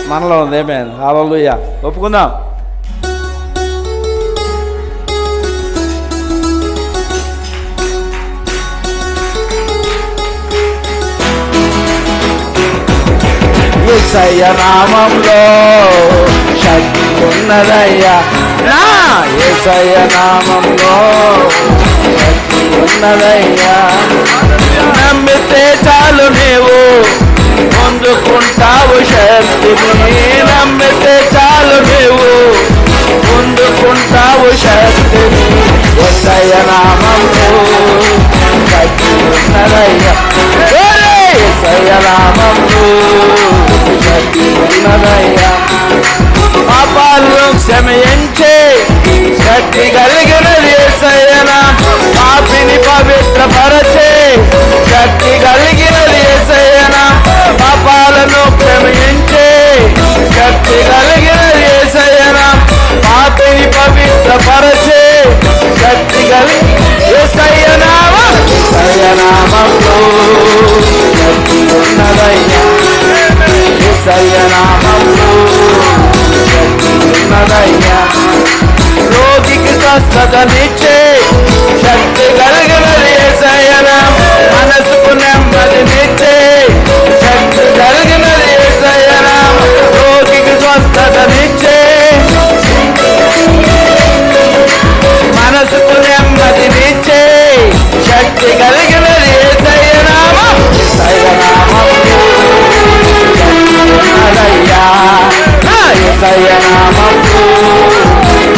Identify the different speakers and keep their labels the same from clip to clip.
Speaker 1: మనలో ఉంది. ఆమేన్. హల్లెలూయా. ఒప్పుకుందాం. యేసయ్య నామంలో శక్తి ఉన్నదయ్యా, నా యేసయ్య నామంలో శక్తి ఉన్నదయ్యా. నమ్మితే చాలు నీవు పొందుకుంటావు శక్తిని, నమ్మితే చాలు నీవు పొందుకుంటావు శక్తిని. యేసయ్య నామంలో శక్తి ఉన్నదయ్యా, యేసయ్య నామంలో శక్తి ఉన్నదయ్యా. పాపాలను క్షమించే శక్తి కలిగినది యేసయ్య నామం, పాపిని పవిత్రపరచే శక్తి కలిగినది యేసయ్య నామం, పాపాలను క్షమించే శక్తి కలిగినది యేసయ్య నామం, పాపిని పవిత్రపరచే శక్తి కలిగి యేసయ్య నామం, యేసయ్య నామంలో శక్తి ఉన్నదయ్యా, యేసయ్య నామంలో శక్తి ఉన్నదయ్యా. రోగికి స్వస్థతనిచ్చే శక్తి కలిగినది యేసయ్య నామం, మనసుకు నెమ్మదినిచ్చే శక్తి కలిగినది యేసయ్య నామం, రోగికి స్వస్థతనిచ్చే మనసుకు నెమ్మదినిచ్చే శక్తి కలిగినది యేసయ్య నామం, యేసయ్య నామంలో శక్తి ఉన్నదయ్యా, నా యేసయ్య నామంలో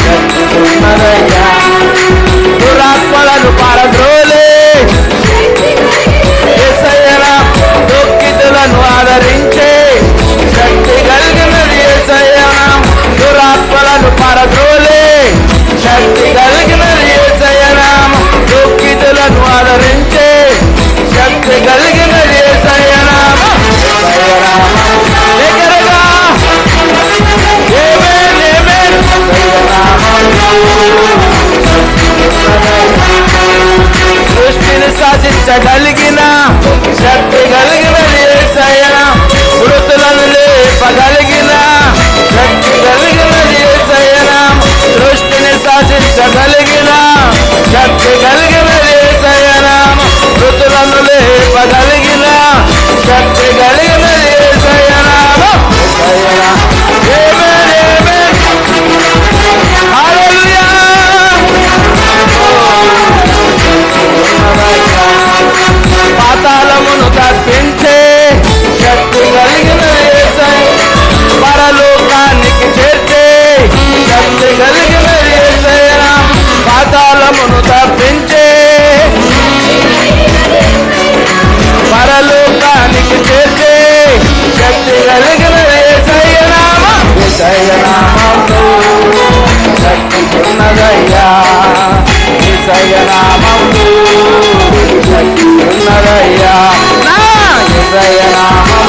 Speaker 1: శక్తి ఉన్నదయ్యా. దురాత్మలను పారద్రోలే యేసయ్య నామం, దుఃఖితులను ఆదరించే శక్తి కలిగినది యేసయ్య నామం, దురాత్మలను పారద్రోలే శక్తి కలిగినది యేసయ్య నామం, దుఃఖితులను ఆదరించే శక్తి కలిగినది యేసయ్య నామం, యేసయ్య నామం. దగ్గరగా ఆమేన్, ఆమేన్. యేసయ్య నామంలో సృష్టిని శాసించగలిగిన శక్తి కలిగినది యేసయ్య నామం, మృతులను లేపగలిగిన శక్తి కలిగినది యేసయ్య నామం, సృష్టిని శాసించగలిగిన శక్తి కలిగినది యేసయ్య నామం, మృతులను లేపగలిగిన శక్తి కలిగినది యేసయ్య నామం, యేసయ్య నామం. ఆమేన్, ఆమేన్. హల్లెలూయా. పాతాళమును తప్పించే శక్తి కలిగినది యేసయ్య, పరలోకానికి చేర్చే శక్తి కలిగినది యేసయ్య నామం, పాతాళమును తప్పించే పరలోకానికి చేర్చే శక్తి కలిగినది యేసయ్య నామం, యేసయ్య నామంలో శక్తి ఉన్నదయ్యా, యేసయ్య నామంలో శక్తి ఉన్నదయ్యా, నా యేసయ్య నామం